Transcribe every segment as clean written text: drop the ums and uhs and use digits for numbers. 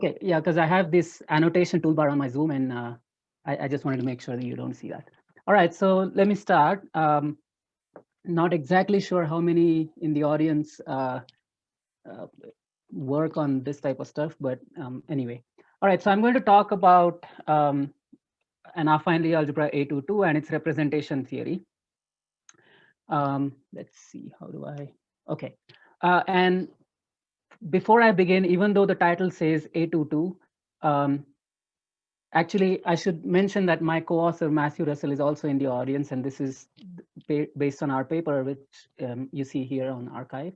Okay, yeah, because I have this annotation toolbar on my Zoom, and I just wanted to make sure that you don't see that. All right, so let me start. Not exactly sure how many in the audience uh, work on this type of stuff, but anyway. All right, so I'm going to talk about an affine Lie algebra A22 and its representation theory. Let's see, how do I? Okay, and before I begin, even though the title says A22, actually, I should mention that my co-author Matthew Russell is also in the audience, and this is based on our paper, which you see here on arXiv.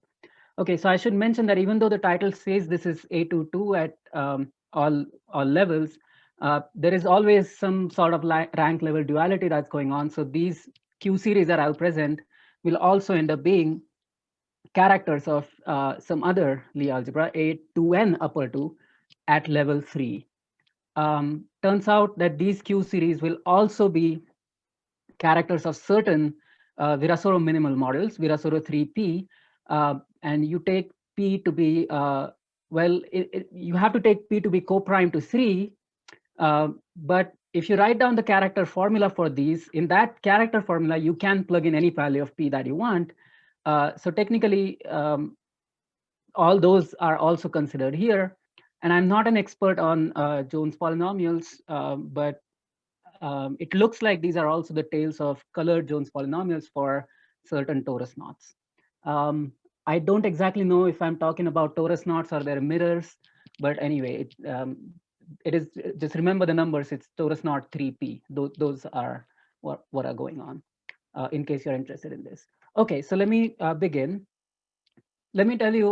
Okay, so I should mention that even though the title says this is A22 at all levels, there is always some sort of rank level duality that's going on. So these Q series that I'll present will also end up being characters of some other Lie algebra, A2n upper 2 at level 3. Turns out that these Q series will also be characters of certain Virasoro minimal models, Virasoro 3P, and you take P to be, well, you have to take P to be co-prime to 3, but if you write down the character formula for these, in that character formula, you can plug in any value of P that you want. So technically, all those are also considered here. And I'm not an expert on Jones polynomials, but it looks like these are also the tails of colored Jones polynomials for certain torus knots. I don't exactly know if I'm talking about torus knots or their mirrors, but anyway, it is, just remember the numbers. It's torus knot 3P. Those are what are going on, in case you're interested in this. Okay, so let me begin. Let me tell you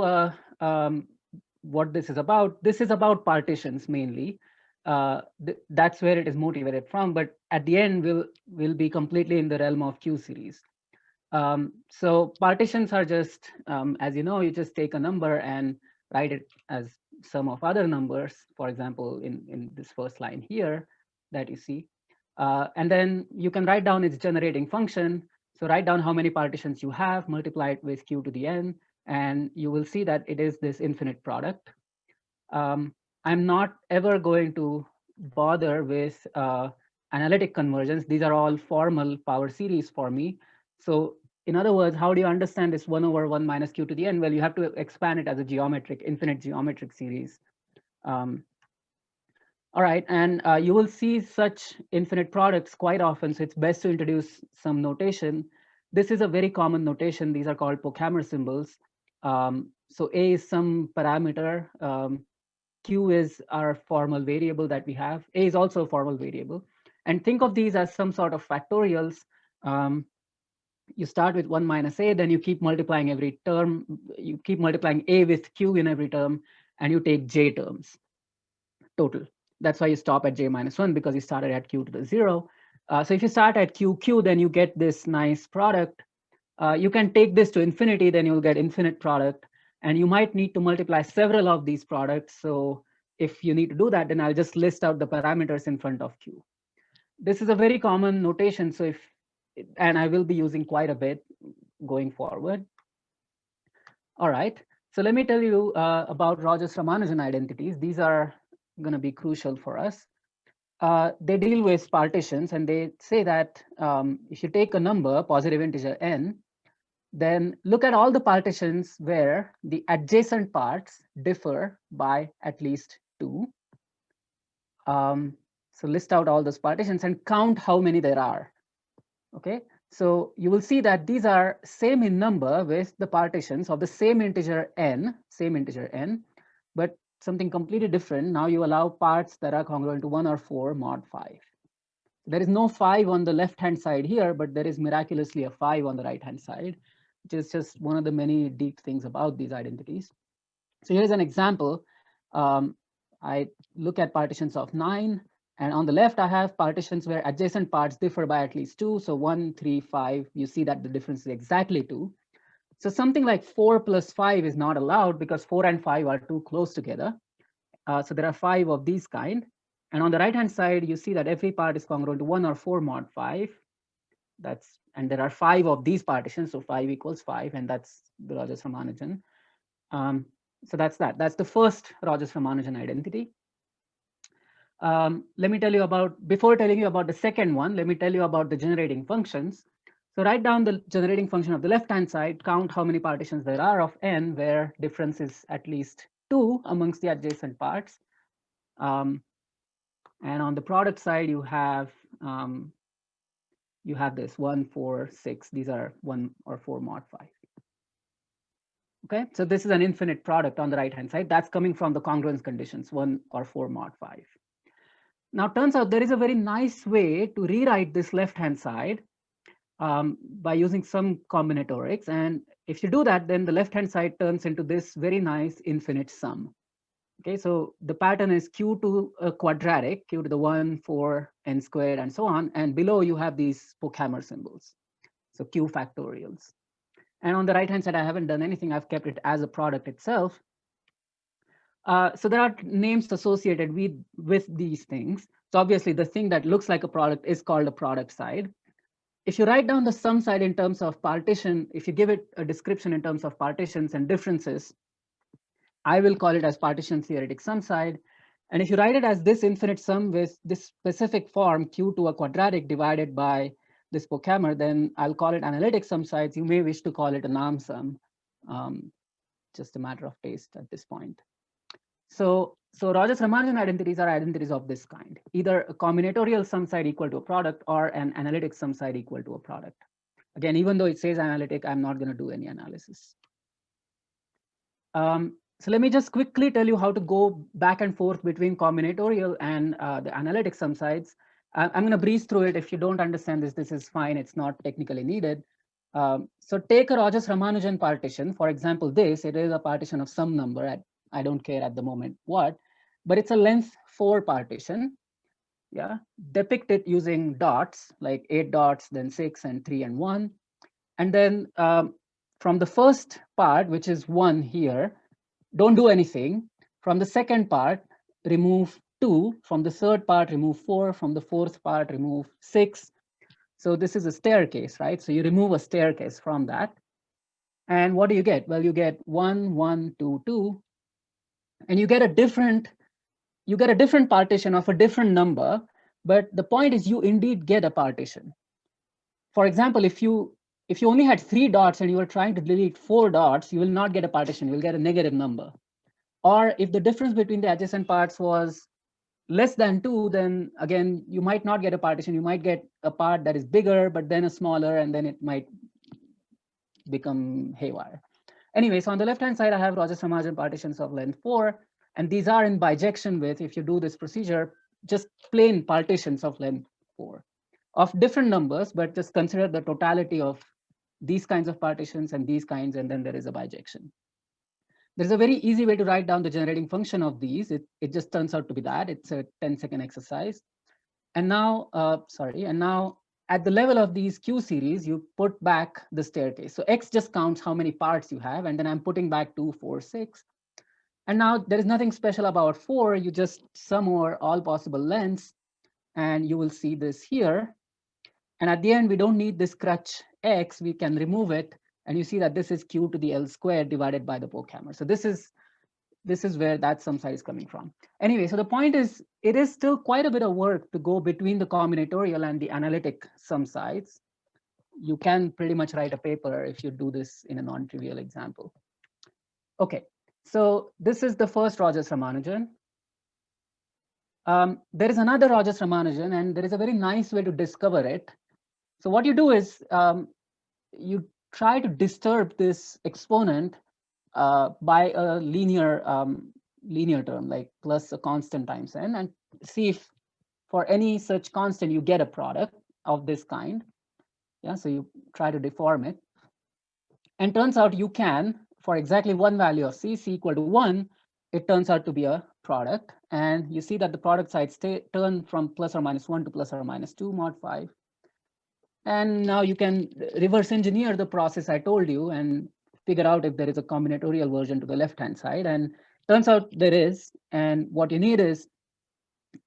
what this is about. This is about partitions mainly. That's where it is motivated from, but at the end will be completely in the realm of Q series. So partitions are just, as you know, you just take a number and write it as sum of other numbers, for example, in this first line here that you see. And then you can write down its generating function. So write down how many partitions you have, multiply it with Q to the n, and you will see that it is this infinite product. I'm not ever going to bother with analytic conversions. These are all formal power series for me. So in other words, how do you understand this 1 over 1 minus Q to the n? Well, you have to expand it as a geometric, infinite geometric series. All right, and you will see such infinite products quite often, so it's best to introduce some notation. This is a very common notation. These are called Procamera symbols. So A is some parameter. Q is our formal variable that we have. A is also a formal variable. And think of these as some sort of factorials. You start with 1 minus A, then you keep multiplying every term. You keep multiplying A with Q in every term, and you take J terms total. That's why you stop at J minus 1, because you started at Q to the 0. So if you start at QQ, then you get this nice product. You can take this to infinity, then you'll get infinite product. And you might need to multiply several of these products. So if you need to do that, then I'll just list out the parameters in front of Q. This is a very common notation. So and I will be using quite a bit going forward. All right. So let me tell you about Rogers-Ramanujan identities. These are going to be crucial for us. They deal with partitions, and they say that if you take a number, positive integer n, then look at all the partitions where the adjacent parts differ by at least 2. So list out all those partitions and count how many there are. Okay, so you will see that these are same in number with the partitions of the same integer n, but something completely different. Now you allow parts that are congruent to 1 or 4 mod 5. There is no 5 on the left-hand side here, but there is miraculously a 5 on the right-hand side, which is just one of the many deep things about these identities. So here's an example. I look at partitions of 9, and on the left, I have partitions where adjacent parts differ by at least 2. So 1, 3, 5, you see that the difference is exactly 2. So something like 4 plus 5 is not allowed because 4 and 5 are too close together. So there are 5 of these kind. And on the right-hand side, you see that every part is congruent to 1 or 4 mod 5. And there are 5 of these partitions, so 5 equals 5, and that's the Rogers-Ramanujan. So that's that. That's the first Rogers-Ramanujan identity. Let me tell you about, before telling you about the second one, let me tell you about the generating functions. So write down the generating function of the left-hand side, count how many partitions there are of n, where difference is at least 2 amongst the adjacent parts. And on the product side, you have this 1, 4, 6. These are 1 or 4 mod 5. Okay, so this is an infinite product on the right-hand side. That's coming from the congruence conditions, 1 or 4 mod 5. Now, turns out there is a very nice way to rewrite this left-hand side by using some combinatorics. And if you do that, then the left-hand side turns into this very nice infinite sum. Okay, so the pattern is q to a quadratic, q to the 1, 4, n squared, and so on. And below you have these Procamera symbols, so q factorials. And on the right-hand side, I haven't done anything. I've kept it as a product itself. So there are names associated with these things. So obviously, the thing that looks like a product is called a product side. If you write down the sum side in terms of partition, if you give it a description in terms of partitions and differences, I will call it as partition theoretic sum side. And if you write it as this infinite sum with this specific form, q to a quadratic divided by this Procamera, then I'll call it analytic sum sides. You may wish to call it a norm sum, just a matter of taste at this point. So Rogers-Ramanujan identities are identities of this kind, either a combinatorial sum side equal to a product or an analytic sum side equal to a product. Again, even though it says analytic, I'm not going to do any analysis. So let me just quickly tell you how to go back and forth between combinatorial and the analytic sum sides. I'm going to breeze through it. If you don't understand this, this is fine. It's not technically needed. So take a Rogers-Ramanujan partition. For example, it is a partition of some number. I don't care at the moment what, but it's a length 4 partition. Yeah, depict it using dots, like 8 dots, then 6 and 3 and 1. And then from the first part, which is 1 here, don't do anything. From the second part, remove 2. From the third part, remove 4. From the fourth part, remove 6. So this is a staircase, right? So you remove a staircase from that. And what do you get? Well, you get 1, 1, 2, 2. And you get a different partition of a different number. But the point is you indeed get a partition. For example, if you only had 3 dots and you were trying to delete 4 dots, you will not get a partition. You'll get a negative number. Or if the difference between the adjacent parts was less than 2, then again, you might not get a partition. You might get a part that is bigger, but then a smaller, and then it might become haywire. Anyway, so on the left-hand side, I have Rogers-Ramanujan partitions of length 4, and these are in bijection with, if you do this procedure, just plain partitions of length 4 of different numbers, but just consider the totality of these kinds of partitions and these kinds, and then there is a bijection. There's a very easy way to write down the generating function of these. It just turns out to be that. It's a 10-second exercise. And now, and now at the level of these Q series, you put back the staircase. So X just counts how many parts you have, and then I'm putting back 2, 4, 6. And now there is nothing special about 4. You just sum over all possible lengths, and you will see this here. And at the end, we don't need this crutch X. We can remove it. And you see that this is Q to the L squared divided by the Procamera. So this is where that sum side is coming from. Anyway, so the point is, it is still quite a bit of work to go between the combinatorial and the analytic sum sides. You can pretty much write a paper if you do this in a non-trivial example. Okay, so this is the first Rogers-Ramanujan. There is another Rogers-Ramanujan, and there is a very nice way to discover it. So what you do is you try to disturb this exponent by a linear term, like plus a constant times n, and see if for any such constant you get a product of this kind. Yeah, so you try to deform it. And turns out you can, for exactly one value of c equal to 1, it turns out to be a product. And you see that the product sides turn from plus or minus 1 to plus or minus 2 mod 5. And now you can reverse engineer the process I told you and figure out if there is a combinatorial version to the left-hand side. And turns out there is. And what you need is,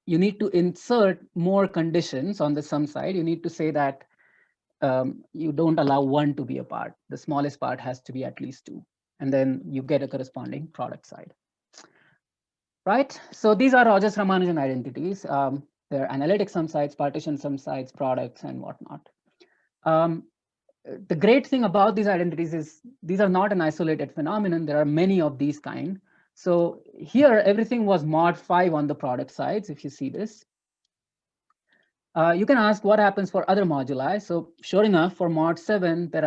you need to insert more conditions on the sum side. You need to say that you don't allow 1 to be a part. The smallest part has to be at least 2. And then you get a corresponding product side. right? So these are Rogers Ramanujan identities. They're analytic sum sites, partition sum sites, products, and whatnot. The great thing about these identities is these are not an isolated phenomenon. There are many of these kind. So here, everything was mod 5 on the product sides, if you see this. You can ask what happens for other moduli. So sure enough, for mod 7, there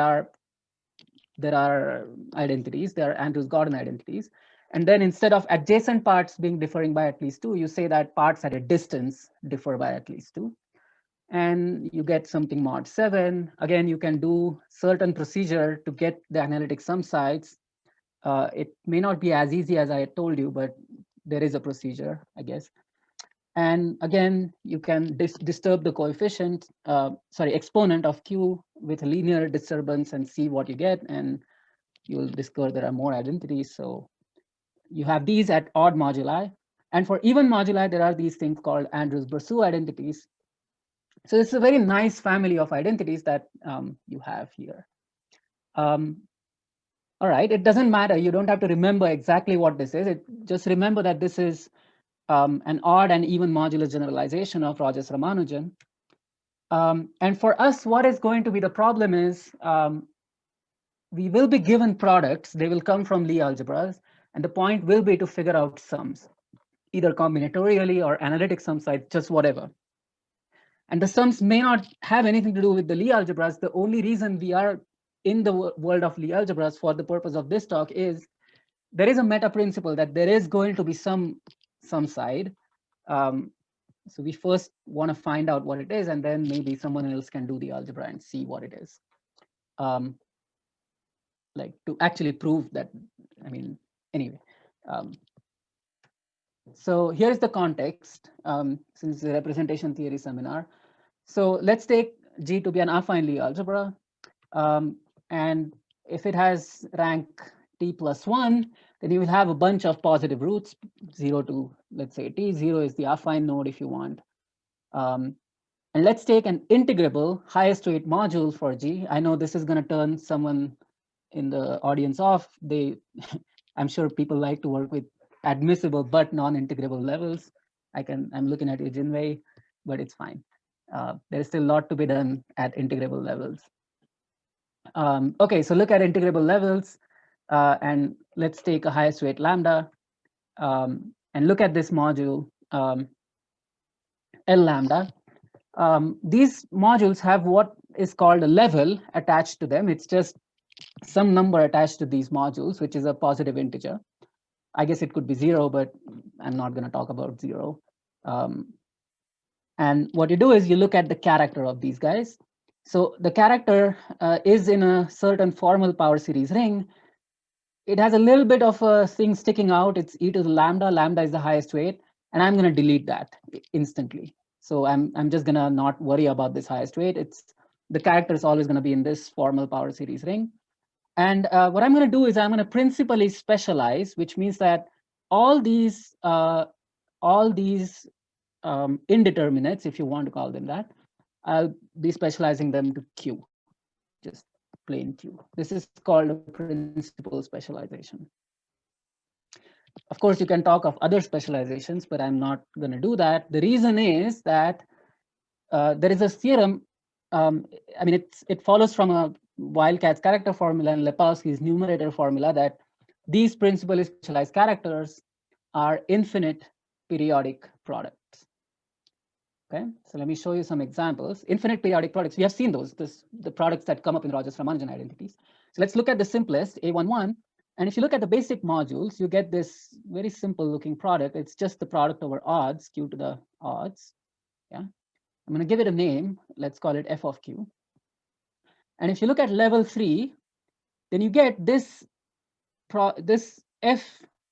are identities, there are Andrews-Gordon identities. And then instead of adjacent parts being differing by at least 2, you say that parts at a distance differ by at least 2. And you get something mod 7. Again, you can do certain procedure to get the analytic sum sites. It may not be as easy as I told you, but there is a procedure, I guess. And again, you can disturb the coefficient, exponent of Q with a linear disturbance and see what you get. And you'll discover there are more identities. So you have these at odd moduli. And for even moduli, there are these things called Andrews-Bourseau identities. So it's a very nice family of identities that you have here. All right, it doesn't matter. You don't have to remember exactly what this is. Just remember that this is an odd and even modular generalization of Rogers Ramanujan. And for us, what is going to be the problem is we will be given products. They will come from Lie algebras. And the point will be to figure out sums, either combinatorially or analytic sum sites, just whatever. And the sums may not have anything to do with the Lie algebras. The only reason we are in the world of Lie algebras for the purpose of this talk is there is a meta principle that there is going to be some side. So we first want to find out what it is, and then maybe someone else can do the algebra and see what it is. Like to actually prove that, I mean, anyway. So here's the context, since it's a representation theory seminar. So let's take G to be an affine Lie algebra. And if it has rank T plus 1, then you will have a bunch of positive roots, 0 to, let's say, T. 0 is the affine node if you want. And let's take an integrable highest weight module for G. I know this is going to turn someone in the audience off. I'm sure people like to work with admissible but non-integrable levels. I'm looking at you, Jinwei, but it's fine. There is still a lot to be done at integrable levels. Okay, so look at integrable levels, and let's take a highest weight lambda, and look at this module, L lambda. These modules have what is called a level attached to them. It's just some number attached to these modules, which is a positive integer. I guess it could be 0, but I'm not going to talk about 0. And what you do is you look at the character of these guys. So the character is in a certain formal power series ring. It has a little bit of a thing sticking out. It's e to the lambda. Lambda is the highest weight, and I'm going to delete that instantly. So I'm just going to not worry about this highest weight. The character is always going to be in this formal power series ring. And what I'm going to do is I'm going to principally specialize, which means that all these indeterminates, if you want to call them that, I'll be specializing them to Q, just plain Q. This is called a principal specialization. Of course, you can talk of other specializations, but I'm not going to do that. The reason is that there is a theorem. I mean, it follows from a Wildcat's character formula and Lepowski's numerator formula that these principally specialized characters are infinite periodic products. Okay, so let me show you some examples. Infinite periodic products, we have seen those, the products that come up in Rogers Ramanujan identities. So let's look at the simplest, A11. And if you look at the basic modules, you get this very simple looking product. It's just the product over odds, Q to the odds. Yeah, I'm going to give it a name. Let's call it F of Q. And if you look at level 3, then you get this F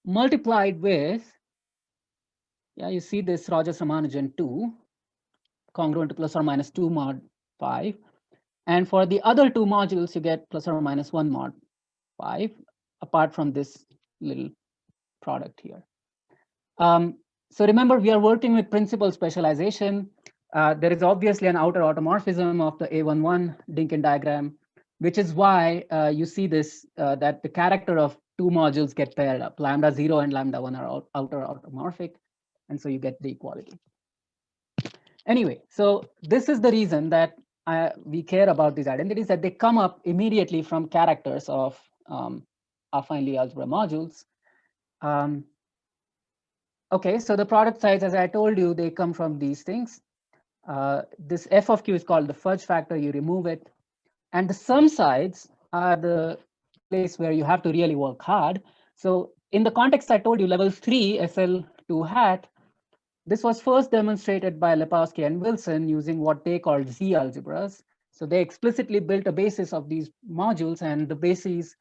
multiplied with, yeah, you see this Rogers Ramanujan 2, congruent to plus or minus 2 mod 5. And for the other two modules, you get plus or minus 1 mod 5, apart from this little product here. So remember, we are working with principal specialization. There is obviously an outer automorphism of the A11 Dinkin diagram. which is why you see this, that the character of two modules get paired up. Lambda 0 and lambda 1 are outer automorphic, and so you get the equality. Anyway, so this is the reason that we care about these identities, that they come up immediately from characters of affine Lie algebra modules. Okay, so the product sides, as I told you, they come from these things. This f of q is called the fudge factor. You remove it. And the sum sides are the place where you have to really work hard. So in the context I told you, level 3 SL2 hat, this was first demonstrated by Lepowski and Wilson using what they called Z algebras. So they explicitly built a basis of these modules, and the basis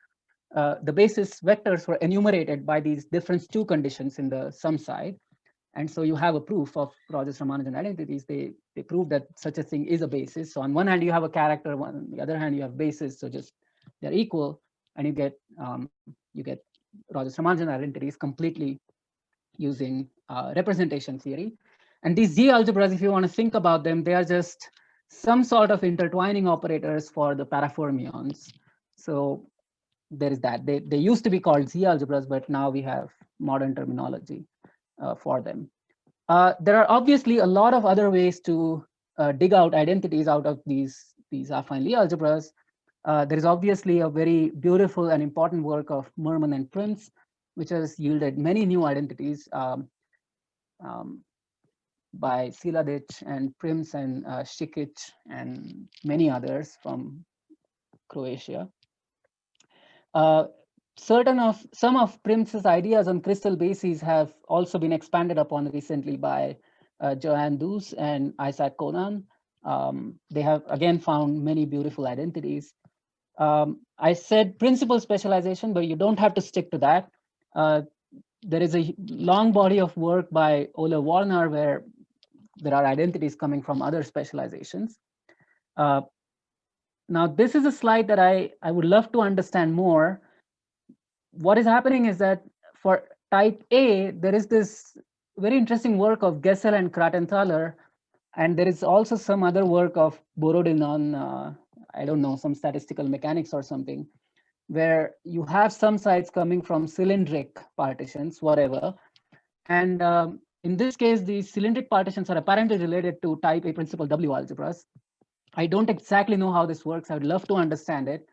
vectors were enumerated by these difference 2 conditions in the sum side. And so you have a proof of Rogers-Ramanujan identities. They prove that such a thing is a basis. So on one hand, you have a character, on the other hand, you have basis. So just they're equal, and you get Rogers-Ramanujan identities completely using representation theory. And these Z algebras, if you want to think about them, they are just some sort of intertwining operators for the parafermions. So there is that. They used to be called Z algebras, but now we have modern terminology for them. There are obviously a lot of other ways to dig out identities out of these affine Lie algebras. There is obviously a very beautiful and important work of Merman and Prince, which has yielded many new identities by Siladic and Prims and Šikic and many others from Croatia. Some of Prims's ideas on crystal bases have also been expanded upon recently by Joanne Doos and Isaac Conan. They have again found many beautiful identities. I said principal specialization, but you don't have to stick to that. There is a long body of work by Ole Warner where there are identities coming from other specializations. Now, this is a slide that I would love to understand more. What is happening is that for type A, there is this very interesting work of Gessel and Kratenthaler, and there is also some other work of Borodin on, I don't know, some statistical mechanics or something, where you have some sides coming from cylindric partitions, whatever. And in this case, these cylindric partitions are apparently related to type A principal W algebras. I don't exactly know how this works. I would love to understand it.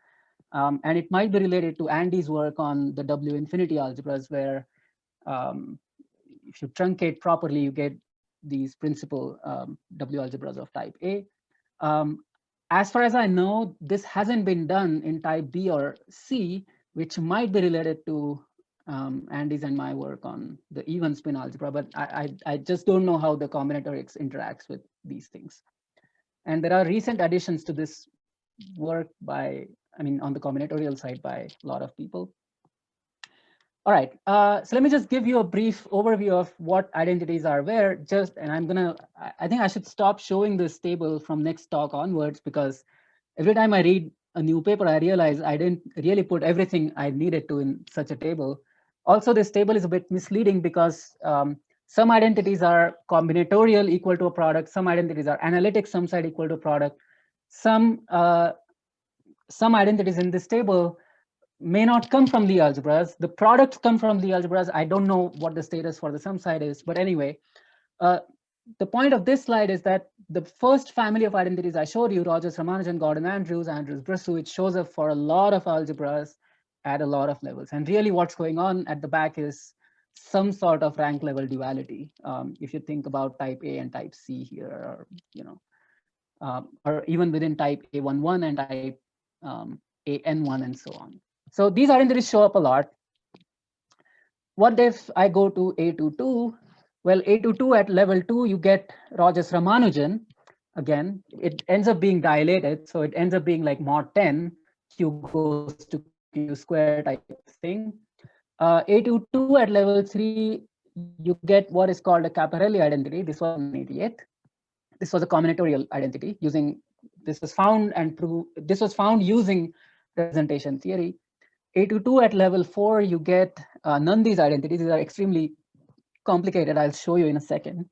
And it might be related to Andy's work on the W infinity algebras, where if you truncate properly, you get these principal W algebras of type A. As far as I know, this hasn't been done in type B or C, which might be related to Andy's and my work on the even spin algebra, but I just don't know how the combinatorics interacts with these things. And there are recent additions to this work by, I mean, on the combinatorial side by a lot of people. All right, so let me just give you a brief overview of what identities are where. And I think I should stop showing this table from next talk onwards, because every time I read a new paper, I realize I didn't really put everything I needed to in such a table. Also, this table is a bit misleading because some identities are combinatorial equal to a product, some identities are analytic sum side equal to a product. Some identities in this table may not come from Lie algebras. The products come from Lie algebras. I don't know what the status for the sum side is, but anyway, the point of this slide is that the first family of identities I showed you, Rogers, Ramanujan, Gordon, Andrews, Brisou, it shows up for a lot of algebras at a lot of levels. And really what's going on at the back is some sort of rank level duality. If you think about type A and type C here, or, you know, or even within type A11 and type AN1 and so on. So these identities show up a lot. What if I go to A22? Well, A22 at level 2, you get Rogers Ramanujan. Again, it ends up being dilated. So it ends up being like mod 10, Q goes to Q square type thing. A22 at level 3, you get what is called a Caparelli identity. This was 1988. This was a combinatorial identity using, this was found using representation theory. A22 at level 4, you get none of these identities. These are extremely complicated. I'll show you in a second.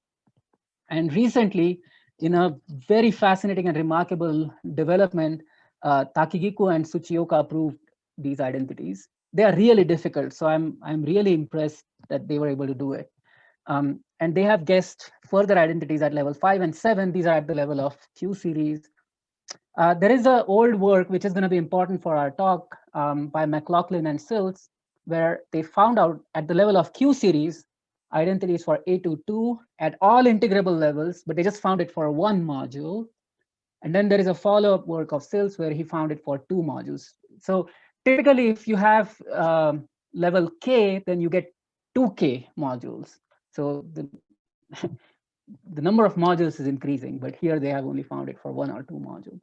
And recently, in a very fascinating and remarkable development, Takigiku and Tsuchioka proved these identities. They are really difficult, so I'm really impressed that they were able to do it. And they have guessed further identities at level 5 and 7. These are at the level of Q series. There is an old work which is going to be important for our talk by McLaughlin and Sills, where they found out at the level of Q series identities for A22 at all integrable levels, but they just found it for one module. And then there is a follow-up work of Sills where he found it for 2 modules. So typically, if you have level K, then you get 2K modules. So the number of modules is increasing, but here they have only found it for 1 or 2 modules.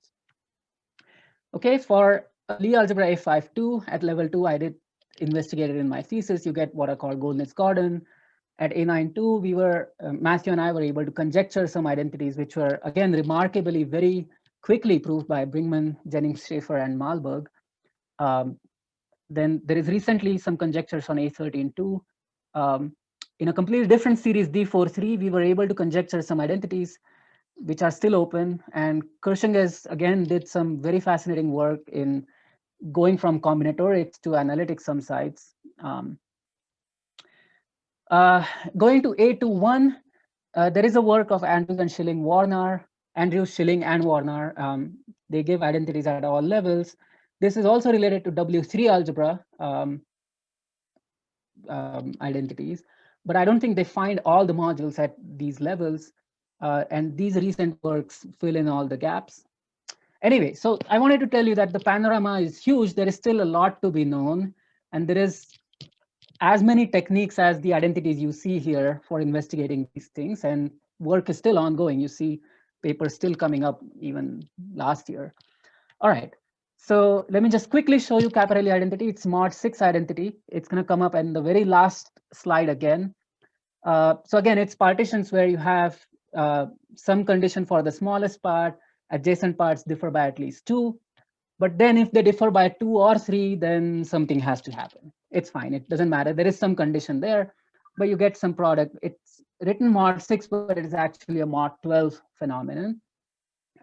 Okay, for Lie algebra A52 at level 2, I did investigate it in my thesis. You get what are called Golnitz's Gordon. At A92, we were, Matthew and I were able to conjecture some identities, which were, again, remarkably very quickly proved by Brinkman, Jennings, Schaefer, and Malberg. Then there is recently some conjectures on A13 too. In a completely different series, D43, we were able to conjecture some identities which are still open. And Kershinges, again, did some very fascinating work in going from combinatorics to analytic sum sites. Going to A21, there is a work of Andrews and Schilling-Warner, Andrews, Schilling, and Warner. They give identities at all levels. This is also related to W3 algebra identities, but I don't think they find all the modules at these levels. And these recent works fill in all the gaps. Anyway, so I wanted to tell you that the panorama is huge. There is still a lot to be known, and there is as many techniques as the identities you see here for investigating these things, and work is still ongoing. You see papers still coming up even last year. All right, so let me just quickly show you Caparelli identity. It's mod 6 identity. It's going to come up in the very last slide again. So again, it's partitions where you have some condition for the smallest part, adjacent parts differ by at least 2. But then if they differ by 2 or 3, then something has to happen. It's fine. It doesn't matter. There is some condition there, but you get some product. It's written mod 6, but it is actually a mod 12 phenomenon.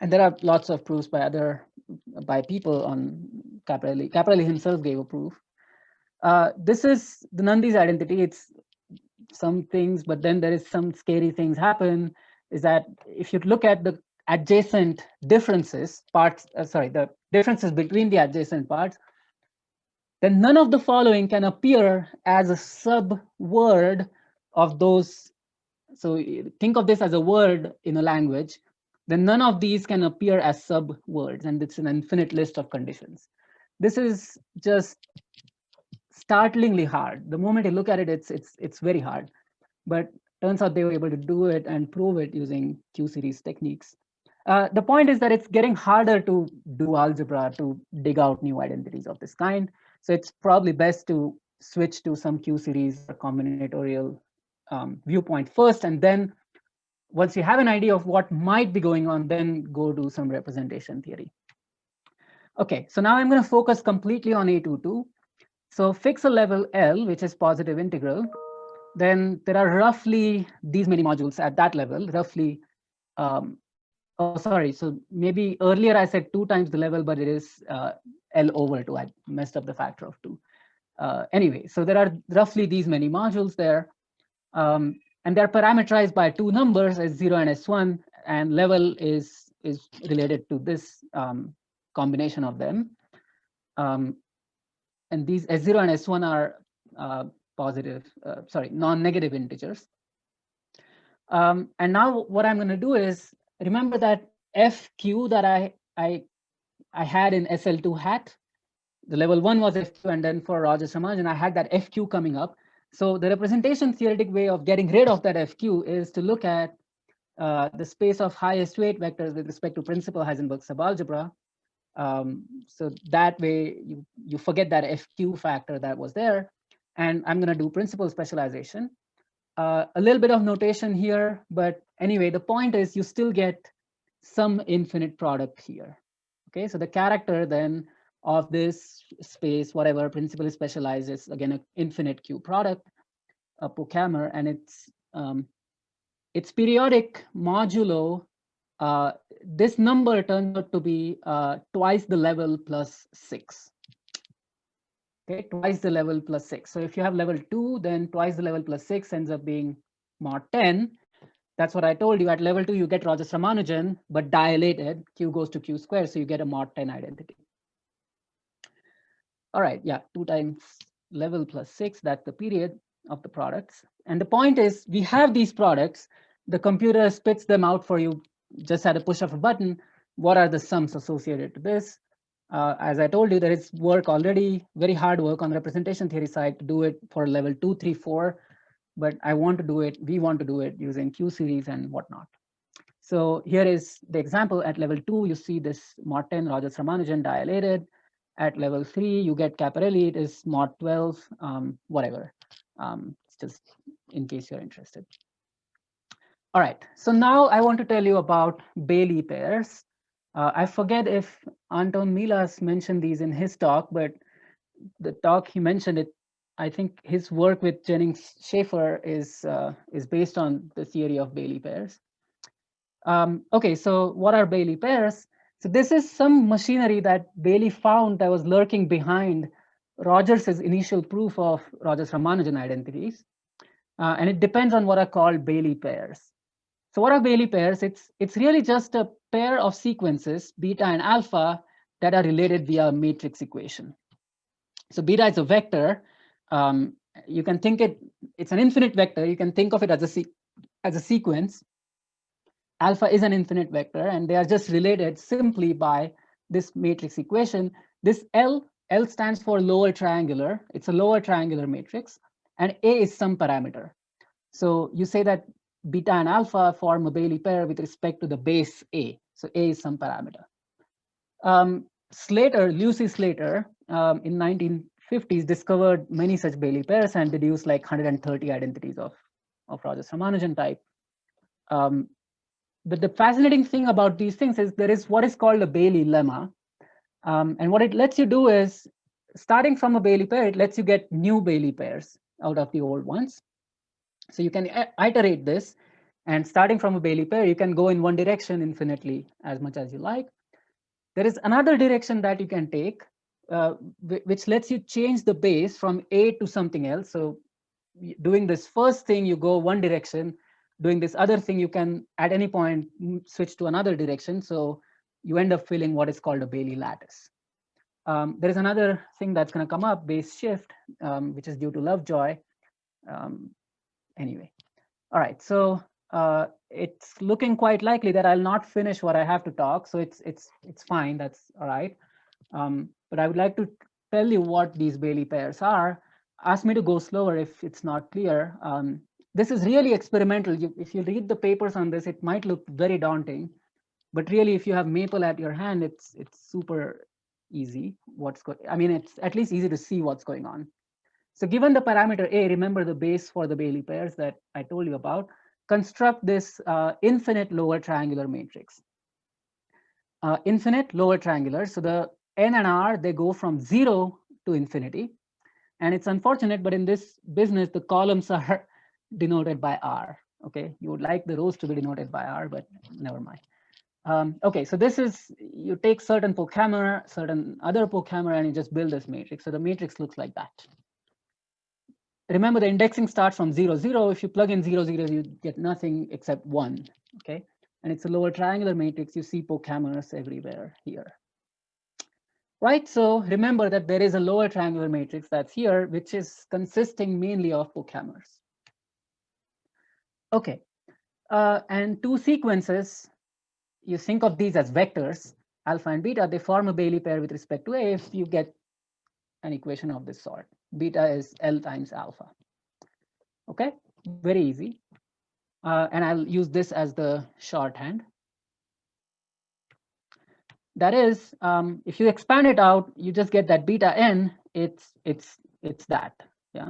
And there are lots of proofs by people on Caparelli. Caparelli himself gave a proof. This is the Nandi's identity. It's some things, but then there is some scary things happen, is that if you look at the adjacent differences, the differences between the adjacent parts, then none of the following can appear as a sub-word of those. So think of this as a word in a language, then none of these can appear as sub-words, and it's an infinite list of conditions. This is just startlingly hard. The moment you look at it, it's very hard. But turns out they were able to do it and prove it using Q-series techniques. The point is that it's getting harder to do algebra to dig out new identities of this kind. So it's probably best to switch to some Q-series or combinatorial viewpoint first, and then once you have an idea of what might be going on, then go do some representation theory. Okay, so now I'm going to focus completely on A22. So fix a level L, which is positive integral. Then there are roughly these many modules at that level, roughly. Oh, sorry. So maybe earlier I said 2 times the level, but it is L over 2. I messed up the factor of 2. Anyway, so there are roughly these many modules there. And they're parameterized by 2 numbers, S0 and S1, and level is related to this combination of them. And these S0 and S1 are non-negative integers. And now what I'm going to do is remember that FQ that I had in SL2 hat. The level 1 was FQ, and then for Rogers Ramanujan, I had that FQ coming up. So the representation theoretic way of getting rid of that FQ is to look at the space of highest weight vectors with respect to principal Heisenberg subalgebra. So that way you forget that FQ factor that was there. And I'm going to do principal specialization. A little bit of notation here, but anyway, the point is you still get some infinite product here. Okay, so the character then of this space, whatever principal is specialized, is again an infinite Q product, a Procamera, and it's periodic modulo this number turns out to be twice the level plus 6. Okay, twice the level plus 6. So if you have level 2, then twice the level plus 6 ends up being mod 10. That's what I told you. At level 2, you get Rogers Ramanujan, but dilated. Q goes to Q squared, so you get a mod 10 identity. All right, yeah, 2 times level plus 6, that's the period of the products. And the point is, we have these products. The computer spits them out for you just at a push of a button. What are the sums associated to this? As I told you, there is work already, very hard work on the representation theory side to do it for level 2, 3, 4. But I want to do it, we want to do it using Q series and whatnot. So here is the example. At level 2, you see this mod 10 Rogers Ramanujan dilated. At level 3, you get Caparelli, it is mod 12, whatever. It's just in case you're interested. All right, so now I want to tell you about Bailey pairs. I forget if Anton Milas mentioned these in his talk, but the talk he mentioned it. I think his work with Jennings Schaefer is based on the theory of Bailey pairs. Okay, so what are Bailey pairs? So this is some machinery that Bailey found that was lurking behind Rogers's initial proof of Rogers-Ramanujan identities. And it depends on what are called Bailey pairs. So what are Bailey pairs? It's really just a pair of sequences, beta and alpha, that are related via a matrix equation. So beta is a vector. You can think it's an infinite vector. You can think of it as a sequence. Alpha is an infinite vector, and they are just related simply by this matrix equation. This L stands for lower triangular. It's a lower triangular matrix, and A is some parameter. So you say that beta and alpha form a Bailey pair with respect to the base A. So A is some parameter. Lucy Slater, in 1950s, discovered many such Bailey pairs and deduced like 130 identities of Rogers-Ramanujan type. But the fascinating thing about these things is there is what is called a Bailey lemma. And what it lets you do is, starting from a Bailey pair, it lets you get new Bailey pairs out of the old ones. So you can iterate this, and starting from a Bailey pair, you can go in one direction infinitely as much as you like. There is another direction that you can take, which lets you change the base from A to something else. So doing this first thing, you go one direction. Doing this other thing, you can at any point switch to another direction. So you end up filling what is called a Bailey lattice. There is another thing that's going to come up, base shift, which is due to Lovejoy. Anyway, all right. So it's looking quite likely that I'll not finish what I have to talk. So it's fine. That's all right. But I would like to tell you what these Bailey pairs are. Ask me to go slower if it's not clear. This is really experimental. If you read the papers on this, it might look very daunting, but really, if you have Maple at your hand, it's super easy. I mean, it's at least easy to see what's going on. So given the parameter A, remember the base for the Bailey pairs that I told you about, construct this infinite lower triangular matrix. Infinite lower triangular. So the N and R, they go from 0 to infinity. And it's unfortunate, but in this business, the columns are denoted by R. Okay, you would like the rows to be denoted by R, but never mind. Okay, so this is, you take certain Procamera, certain other Procamera, and you just build this matrix. So the matrix looks like that. Remember, the indexing starts from 0, 0. If you plug in 0, 0, you get nothing except 1. Okay, and it's a lower triangular matrix. You see Procameras everywhere here. Right, so remember that there is a lower triangular matrix that's here, which is consisting mainly of Procameras. Okay, and two sequences, you think of these as vectors, alpha and beta, they form a Bailey pair with respect to A if you get an equation of this sort. Beta is L times alpha. Okay, very easy. And I'll use this as the shorthand. That is, if you expand it out, you just get that beta n, it's that, yeah.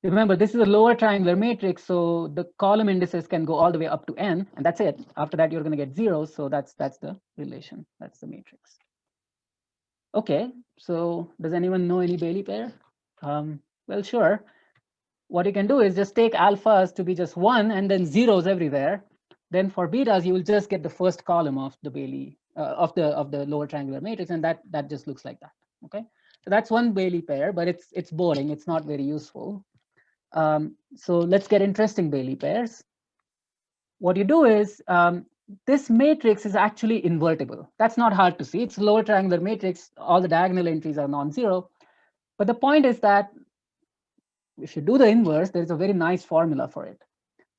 Remember, this is a lower triangular matrix, so the column indices can go all the way up to n, and that's it. After that, you're going to get zeros, so that's the relation, that's the matrix. Okay, so does anyone know any Bailey pair? Well, sure. What you can do is just take alphas to be just 1 and then zeros everywhere. then for betas, you will just get the first column of the Bailey of the lower triangular matrix, and that just looks like that. Okay, so that's one Bailey pair, but it's boring. It's not very useful. So let's get interesting Bailey pairs. What you do is this matrix is actually invertible. That's not hard to see. It's a lower triangular matrix. All the diagonal entries are non-zero. But the point is that if you do the inverse, there's a very nice formula for it.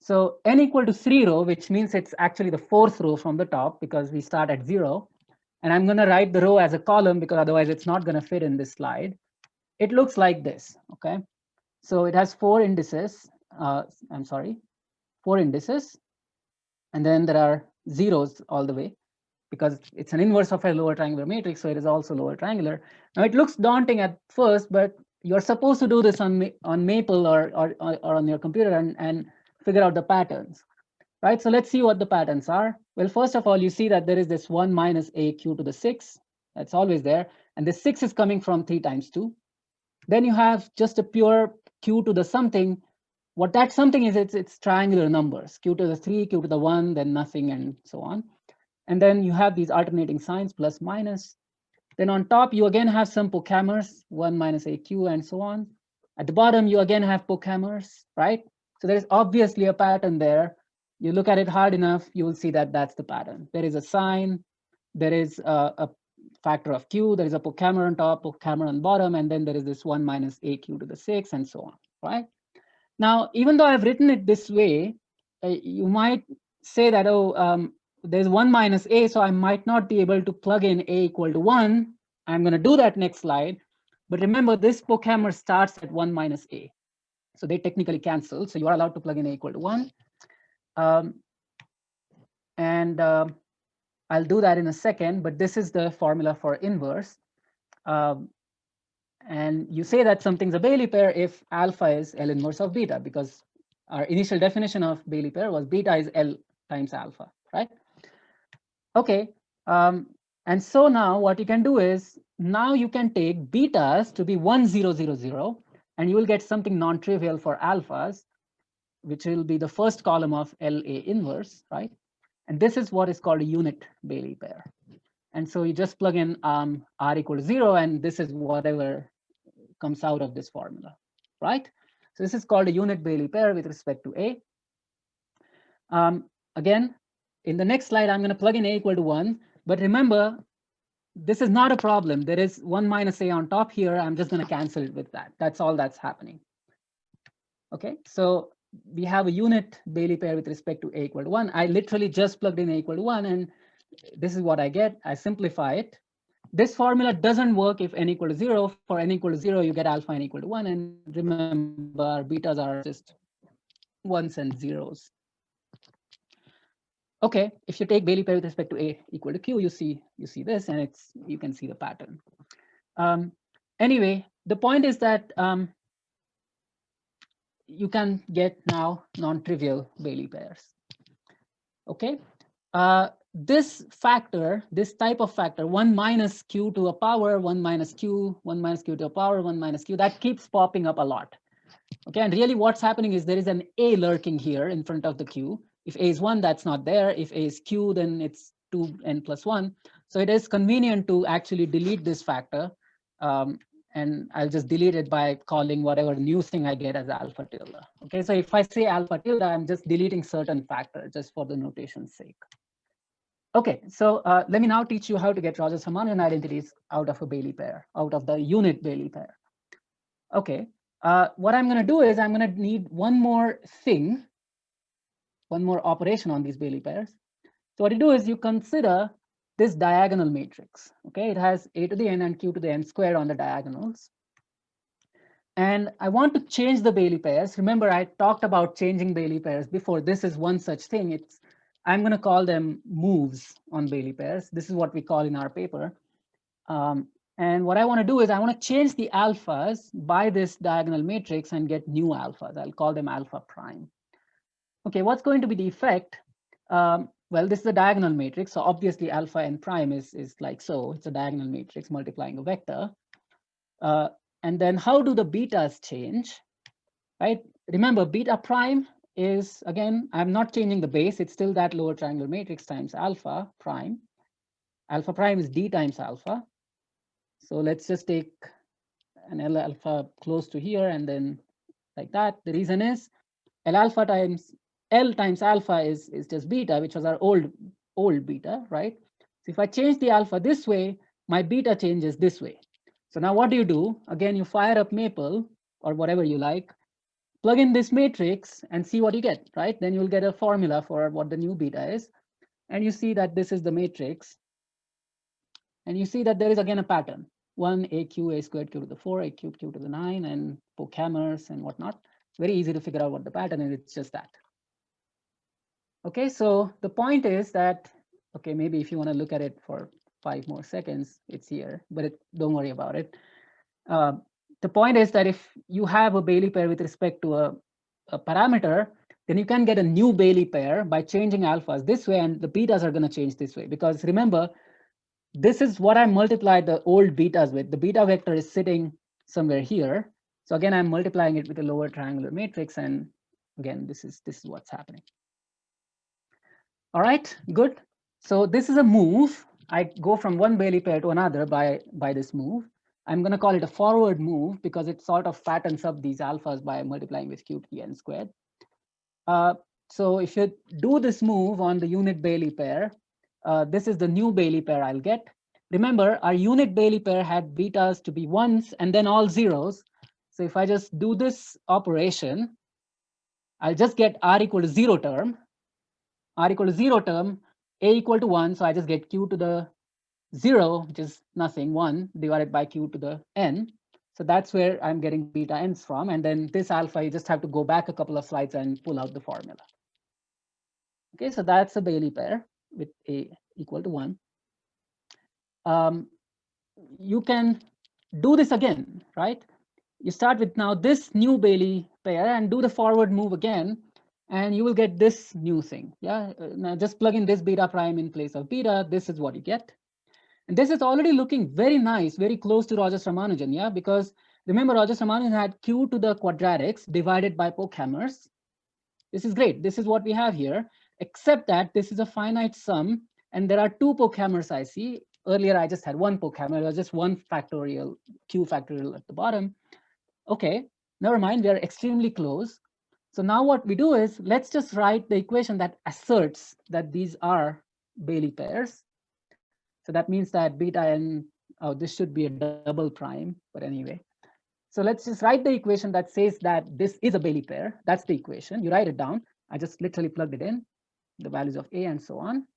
So n equal to 3 row, which means it's actually the fourth row from the top because we start at 0. And I'm going to write the row as a column because otherwise it's not going to fit in this slide. It looks like this. Okay, so it has 4 indices. I'm sorry, 4 indices. And then there are zeros all the way because it's an inverse of a lower triangular matrix, so it is also lower triangular. Now it looks daunting at first, but you're supposed to do this on Maple or on your computer and figure out the patterns, right? So let's see what the patterns are. Well, first of all, you see that there is this 1 minus a q to the 6. That's always there. And the 6 is coming from 3 times 2. Then you have just a pure q to the something. What that something is, it's triangular numbers, q to the 3, q to the 1, then nothing, and so on. And then you have these alternating signs, plus, minus. Then on top, you again have some Procamers, 1 minus aq, and so on. At the bottom, you again have Procamers, right? So there is obviously a pattern there. You look at it hard enough, you will see that that's the pattern. There is a sign, there is a factor of q, there is a Procamer on top, Procamer on bottom, and then there is this 1 minus aq to the 6, and so on, right? Now, even though I've written it this way, you might say that, oh, there's 1 minus a, so I might not be able to plug in a equal to 1. I'm going to do that next slide. But remember, this Procammer starts at 1 minus a. So they technically cancel. So you are allowed to plug in a equal to 1. I'll do that in a second. But this is the formula for inverse. And you say that something's a Bailey pair if alpha is L inverse of beta, because our initial definition of Bailey pair was beta is L times alpha, right? Okay, and so now what you can do is, now you can take betas to be 1, 0, 0, 0, and you will get something non-trivial for alphas, which will be the first column of LA inverse, right? And this is what is called a unit Bailey pair. And so you just plug in R equal to 0, and this is whatever comes out of this formula, right? So this is called a unit Bailey pair with respect to A. Again, in the next slide, I'm going to plug in A equal to 1. But remember, this is not a problem. There is 1 minus A on top here. I'm just going to cancel it with that. That's all that's happening. Okay, so we have a unit Bailey pair with respect to A equal to 1. I literally just plugged in A equal to 1, and this is what I get. I simplify it. This formula doesn't work if n equal to 0. For n equal to 0, you get alpha n equal to 1. And remember, betas are just 1s and 0s. Okay, if you take Bailey pair with respect to A equal to Q, you see this, and you can see the pattern. Anyway, the point is that you can get now non-trivial Bailey pairs. Okay, this factor, this type of factor, 1 minus Q to a power, 1 minus Q, 1 minus Q to a power, 1 minus Q, that keeps popping up a lot. Okay, and really what's happening is there is an A lurking here in front of the Q. If A is 1, that's not there. If A is Q, then it's 2n plus 1. So it is convenient to actually delete this factor. And I'll just delete it by calling whatever new thing I get as alpha tilde. Okay, so if I say alpha tilde, I'm just deleting certain factor just for the notation's sake. Okay, so let me now teach you how to get Rogers-Ramanujan identities out of a Bailey pair, out of the unit Bailey pair. Okay, what I'm going to do is I'm going to need one more thing, one more operation on these Bailey pairs. So what you do is you consider this diagonal matrix. Okay, it has a to the n and q to the n squared on the diagonals. And I want to change the Bailey pairs. Remember, I talked about changing Bailey pairs before. This is one such thing. I'm going to call them moves on Bailey pairs. This is what we call in our paper. And what I want to do is I want to change the alphas by this diagonal matrix and get new alphas. I'll call them alpha prime. Okay, what's going to be the effect? Well, this is a diagonal matrix. So obviously alpha n prime is like so. It's a diagonal matrix multiplying a vector. And then how do the betas change? Right? Remember, beta prime is, again, I'm not changing the base. It's still that lower triangular matrix times alpha prime. Alpha prime is D times alpha. So let's just take an L alpha close to here and then like that. The reason is L times alpha is just beta, which was our old beta, right? So if I change the alpha this way, my beta changes this way. So now what do? Again, you fire up Maple or whatever you like, plug in this matrix and see what you get, right? Then you'll get a formula for what the new beta is. And you see that this is the matrix. And you see that there is again a pattern. 1 AQ, A squared, Q to the 4, A cubed, Q to the 9, and Procamers and whatnot. Very easy to figure out what the pattern is. It's just that. Okay, so the point is that, okay, maybe if you want to look at it for 5 more seconds, it's here, but don't worry about it. The point is that if you have a Bailey pair with respect to a parameter, then you can get a new Bailey pair by changing alphas this way, and the betas are going to change this way. Because remember, this is what I multiplied the old betas with. The beta vector is sitting somewhere here. So again, I'm multiplying it with a lower triangular matrix, and again, this is what's happening. All right, good. So this is a move. I go from one Bailey pair to another by this move. I'm going to call it a forward move because it sort of fattens up these alphas by multiplying with cubed n squared. So if you do this move on the unit Bailey pair, this is the new Bailey pair I'll get. Remember, our unit Bailey pair had betas to be ones and then all zeros. So if I just do this operation, I'll just get R equal to 0 term. R equal to 0 term, A equal to 1. So I just get Q to the 0, which is nothing, 1 divided by Q to the n. So that's where I'm getting beta n's from. And then this alpha, you just have to go back a couple of slides and pull out the formula. Okay, so that's a Bailey pair with A equal to 1. You can do this again, right? You start with now this new Bailey pair and do the forward move again, and you will get this new thing. Yeah, now just plug in this beta prime in place of beta. This is what you get. And this is already looking very nice, very close to Rogers Ramanujan, yeah? Because remember, Rogers Ramanujan had Q to the quadratics divided by Procamers. This is great. This is what we have here, except that this is a finite sum, and there are 2 Procamers I see. Earlier, I just had 1 Procamer. It was just 1 factorial, Q factorial at the bottom. Okay, never mind. We are extremely close. So now what we do is, let's just write the equation that asserts that these are Bailey pairs. So that means that beta n, oh, this should be a double prime, but anyway. So let's just write the equation that says that this is a Bailey pair. That's the equation. You write it down. I just literally plugged it in, the values of A and so on.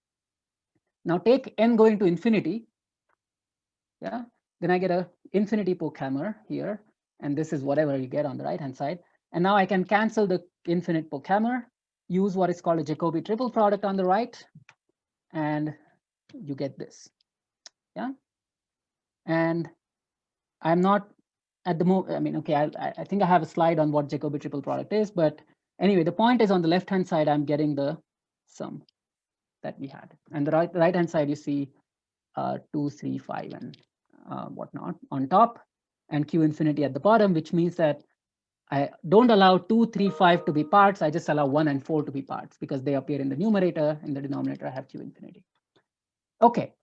Now take n going to infinity. Yeah, then I get a infinity Procammer here. And this is whatever you get on the right-hand side. And now I can cancel the infinite Procammer, use what is called a Jacobi triple product on the right, and you get this. Yeah. And I'm not at the moment, I mean, okay, I think I have a slide on what Jacobi triple product is, but anyway, the point is on the left-hand side, I'm getting the sum that we had. And the right-hand side, you see 2, 3, 5, and whatnot on top, and Q infinity at the bottom, which means that I don't allow 2, 3, 5 to be parts. I just allow 1 and 4 to be parts because they appear in the numerator. In the denominator, I have Q infinity. Okay,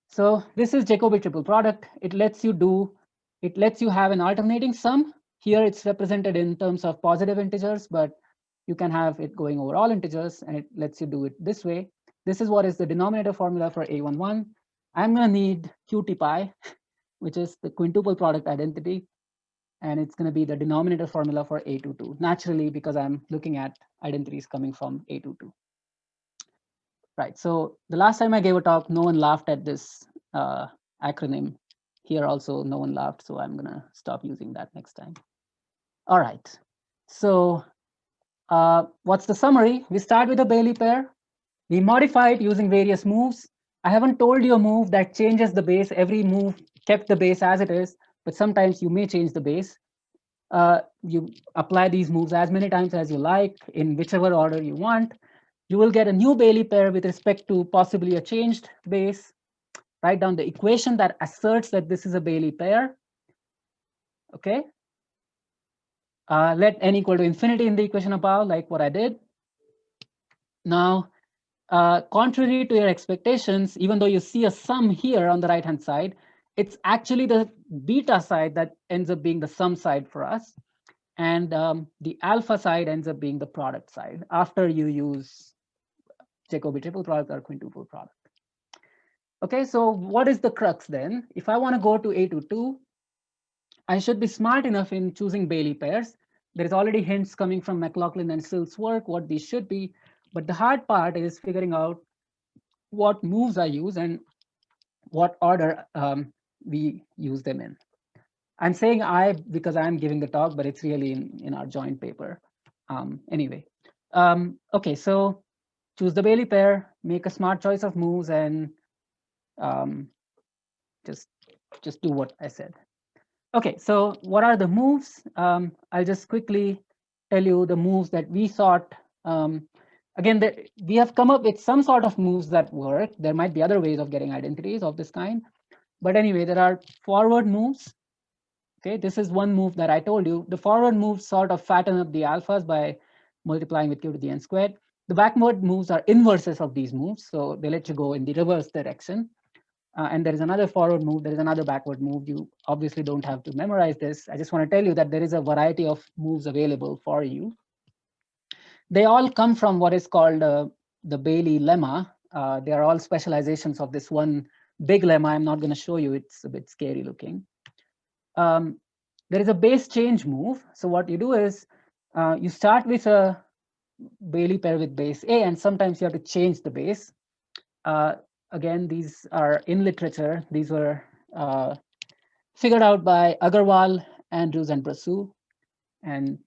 so this is Jacobi triple product. It lets you have an alternating sum. Here it's represented in terms of positive integers, but you can have it going over all integers, and it lets you do it this way. This is what is the denominator formula for A11. I'm going to need QT pi, which is the quintuple product identity, and it's going to be the denominator formula for A22, naturally, because I'm looking at identities coming from A22. Right, so the last time I gave a talk, no one laughed at this acronym. Here also, no one laughed, so I'm gonna stop using that next time. All right, so what's the summary? We start with a Bailey pair. We modify it using various moves. I haven't told you a move that changes the base. Every move kept the base as it is, but sometimes you may change the base. You apply these moves as many times as you like, in whichever order you want. You will get a new Bailey pair with respect to possibly a changed base. Write down the equation that asserts that this is a Bailey pair. Okay. Let n equal to infinity in the equation above, like what I did. Now, contrary to your expectations, even though you see a sum here on the right-hand side, it's actually the beta side that ends up being the sum side for us. And the alpha side ends up being the product side after you use Jacobi triple product or quintuple product. Okay, so what is the crux then? If I want to go to A22, I should be smart enough in choosing Bailey pairs. There is already hints coming from McLaughlin and Sills' work what these should be, but the hard part is figuring out what moves I use and what order we use them in. I'm saying I because I'm giving the talk, but it's really in our joint paper. Anyway, okay, so choose the Bailey pair, make a smart choice of moves, and um, just do what I said. Okay, so what are the moves? I'll just quickly tell you the moves that we thought. Again, we have come up with some sort of moves that work. There might be other ways of getting identities of this kind. But anyway, there are forward moves. Okay, this is one move that I told you. The forward moves sort of fatten up the alphas by multiplying with q to the n squared. The backward moves are inverses of these moves, so they let you go in the reverse direction. And there is another forward move, there is another backward move. You obviously don't have to memorize this. I just want to tell you that there is a variety of moves available for you. They all come from what is called the Bailey lemma. They are all specializations of this one big lemma. I'm not going to show you. It's a bit scary looking. There is a base change move. So what you do is you start with a Bailey pair with base A, and sometimes you have to change the base. Again, these are in literature. These were figured out by Agarwal, Andrews, and Brasu, and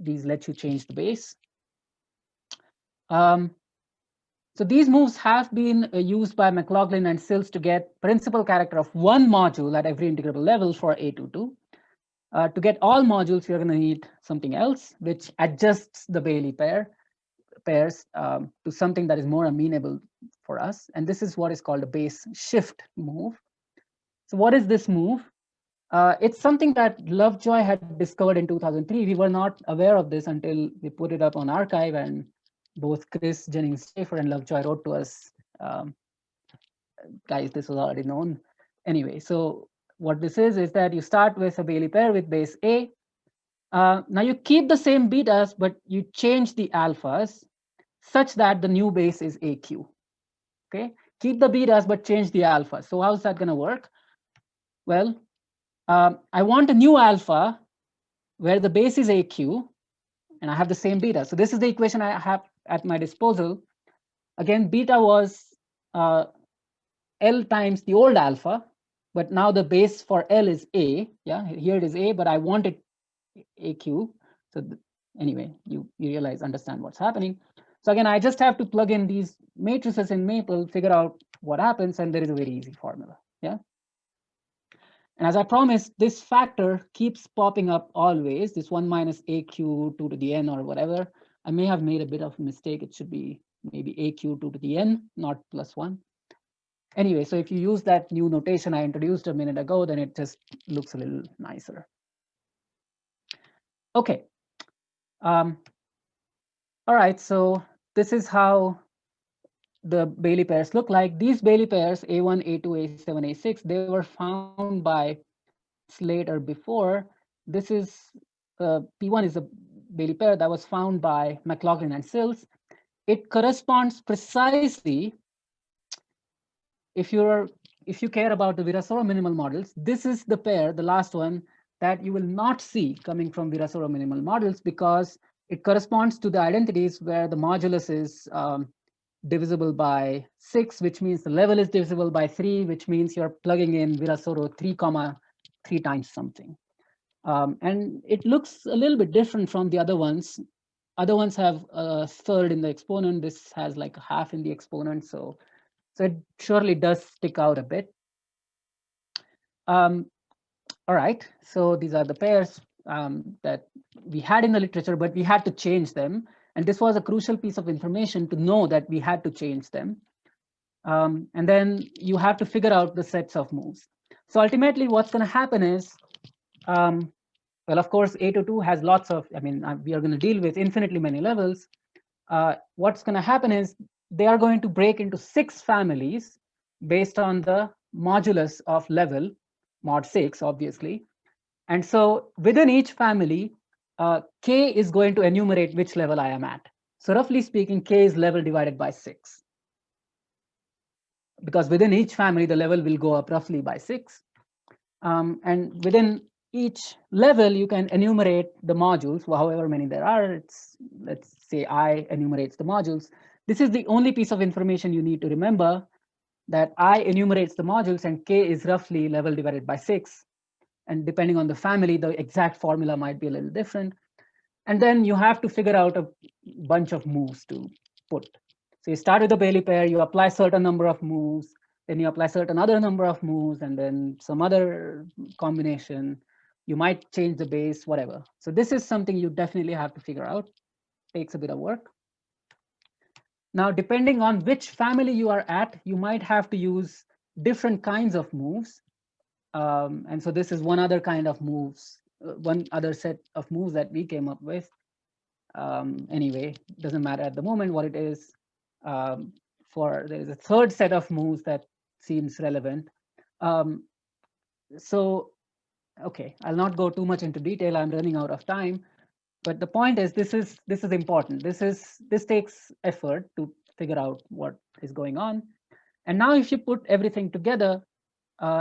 these let you change the base. So these moves have been used by McLaughlin and Sills to get principal character of one module at every integrable level for A22. To get all modules, you're going to need something else, which adjusts the Bailey pairs to something that is more amenable for us. And this is what is called a base shift move. So what is this move? It's something that Lovejoy had discovered in 2003. We were not aware of this until we put it up on arXiv, and both Chris Jennings Schaefer and Lovejoy wrote to us, guys, this was already known. Anyway, so what this is that you start with a Bailey pair with base A. Now you keep the same betas, but you change the alphas such that the new base is AQ. Okay, keep the betas, but change the alphas. So how's that going to work? Well, I want a new alpha where the base is AQ, and I have the same beta. So this is the equation I have at my disposal. Again, beta was L times the old alpha, but now the base for L is A. Yeah, here it is A, but I want it AQ. So anyway, you understand what's happening. So again, I just have to plug in these matrices in Maple, figure out what happens, and there is a very easy formula. Yeah. And as I promised, this factor keeps popping up always, this 1 minus AQ 2 to the n or whatever. I may have made a bit of a mistake. It should be maybe AQ 2 to the n, not plus 1. Anyway, so if you use that new notation I introduced a minute ago, then it just looks a little nicer. Okay. All right, so this is how the Bailey pairs look like. These Bailey pairs, A1, A2, A7, A6, they were found by Slater before. This is P1 is a Bailey pair that was found by McLaughlin and Sills. It corresponds precisely, if you care about the Virasoro minimal models, this is the pair, the last one, that you will not see coming from Virasoro minimal models because it corresponds to the identities where the modulus is divisible by 6, which means the level is divisible by 3, which means you're plugging in Virasoro 3, 3 times something. And it looks a little bit different from the other ones. Other ones have a third in the exponent. This has like a half in the exponent. So it surely does stick out a bit. All right, so these are the pairs that we had in the literature, but we had to change them. And this was a crucial piece of information to know that we had to change them. And then you have to figure out the sets of moves. So ultimately, what's going to happen is, well, of course, A22 has lots of, we are going to deal with infinitely many levels. what's going to happen is they are going to break into 6 families based on the modulus of level, mod 6, obviously. And so within each family, K is going to enumerate which level I am at. So roughly speaking, K is level divided by 6. Because within each family, the level will go up roughly by 6. And within each level, you can enumerate the modules, however many there are. Let's say I enumerates the modules. This is the only piece of information you need to remember, that I enumerates the modules and K is roughly level divided by 6. And depending on the family, the exact formula might be a little different. And then you have to figure out a bunch of moves to put. So you start with a Bailey pair, you apply certain number of moves, then you apply certain other number of moves, and then some other combination. You might change the base, whatever. So this is something you definitely have to figure out. Takes a bit of work. Now, depending on which family you are at, you might have to use different kinds of moves. And so this is one other kind of moves, one other set of moves that we came up with. Anyway, doesn't matter at the moment what it is. There is a third set of moves that seems relevant. So, okay, I'll not go too much into detail. I'm running out of time. But the point is, this is important. This takes effort to figure out what is going on. And now, if you put everything together,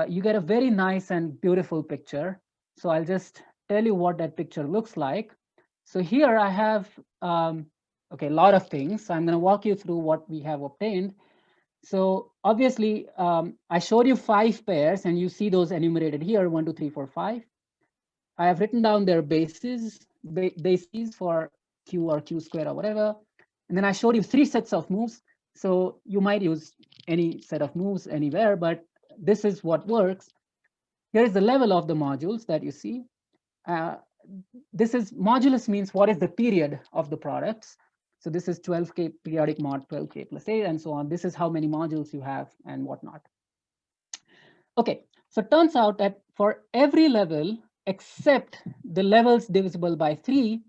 you get a very nice and beautiful picture. So I'll just tell you what that picture looks like. So here I have, okay, a lot of things. So I'm going to walk you through what we have obtained. So obviously, I showed you 5 pairs, and you see those enumerated here, 1, 2, 3, 4, 5. I have written down their bases for Q or Q square or whatever. And then I showed you 3 sets of moves. So you might use any set of moves anywhere, but this is what works. Here is the level of the modules that you see. This is modulus means what is the period of the products. So this is 12K periodic mod 12K plus 8 and so on. This is how many modules you have and whatnot. Okay, so it turns out that for every level except the levels divisible by 3,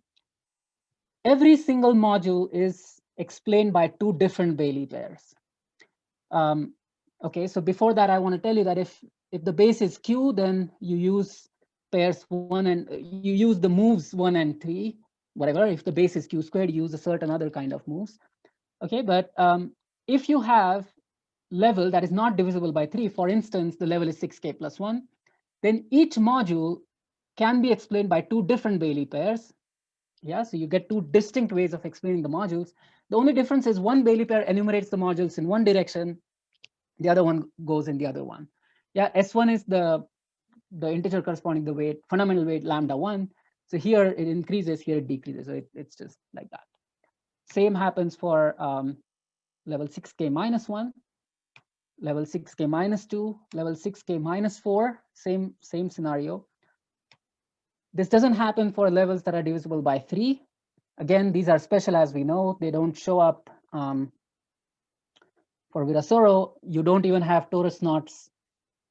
every single module is explained by 2 different Bailey pairs. Okay, so before that, I want to tell you that if the base is Q, then you use pairs 1 and you use the moves 1 and 3, whatever. If the base is Q squared, you use a certain other kind of moves. Okay, but if you have level that is not divisible by 3, for instance, the level is 6K plus 1, then each module can be explained by 2 different Bailey pairs. Yeah, so you get 2 distinct ways of explaining the modules. The only difference is one Bailey pair enumerates the modules in one direction, the other one goes in the other one. Yeah, S1 is the integer corresponding the weight, fundamental weight lambda 1. So here it increases, here it decreases. So it's just like that. Same happens for level 6K minus 1, level 6K minus 2, level 6K minus 4, same scenario. This doesn't happen for levels that are divisible by 3. Again, these are special, as we know. They don't show up for Virasoro. You don't even have torus knots.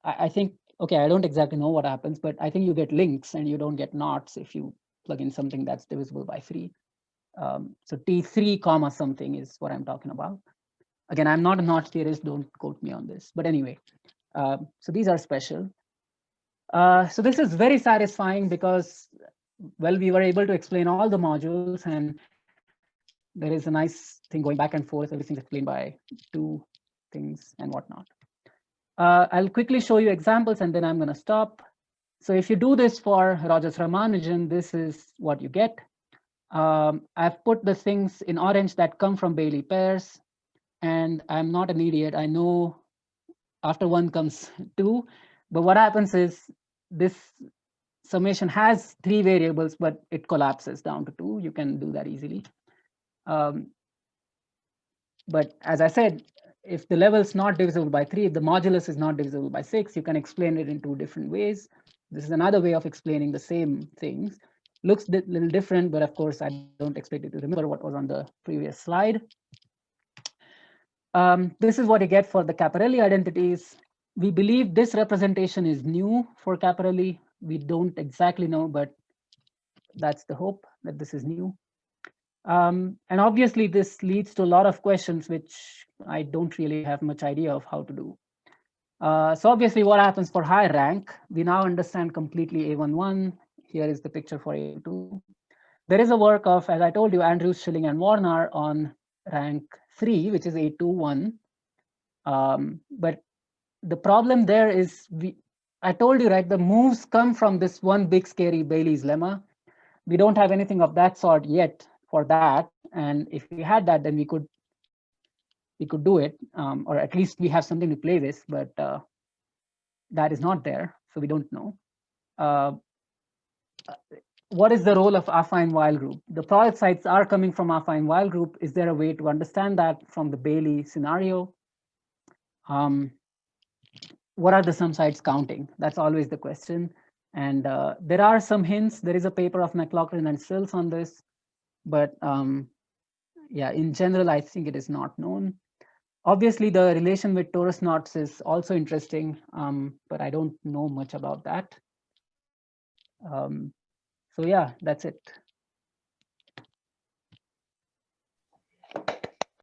I think, okay, I don't exactly know what happens, but I think you get links and you don't get knots if you plug in something that's divisible by 3. So T3 comma something is what I'm talking about. Again, I'm not a knot theorist, don't quote me on this. But anyway, so these are special. So this is very satisfying because, well, we were able to explain all the modules, and there is a nice thing going back and forth. Everything's explained by 2 things and whatnot. I'll quickly show you examples, and then I'm going to stop. So if you do this for Rogers Ramanujan, this is what you get. I've put the things in orange that come from Bailey pairs, and I'm not an idiot. I know after 1 comes 2, but what happens is this summation has 3 variables, but it collapses down to 2. You can do that easily. But as I said, if the level is not divisible by 3, if the modulus is not divisible by 6, you can explain it in 2 different ways. This is another way of explaining the same things. Looks a little different, but of course, I don't expect you to remember what was on the previous slide. This is what you get for the Caparelli identities. We believe this representation is new for Caparelli. We don't exactly know, but that's the hope, that this is new. And obviously, this leads to a lot of questions which I don't really have much idea of how to do. So obviously, what happens for high rank? We now understand completely A11. Here is the picture for A2. There is a work of, as I told you, Andrews, Schilling, and Warner on rank 3, which is A21. But the problem there is, I told you, right, the moves come from this one big scary Bailey's lemma. We don't have anything of that sort yet for that. And if we had that, then we could do it, or at least we have something to play with, but that is not there, so we don't know. Uh, what is the role of affine Weil group? The product sites are coming from affine Weil group. Is there a way to understand that from the Bailey scenario? What are the sum sites counting? That's always the question. And there are some hints. There is a paper of McLaughlin and Sills on this, but yeah, in general, I think it is not known. Obviously, the relation with torus knots is also interesting, but I don't know much about that. So yeah, that's it.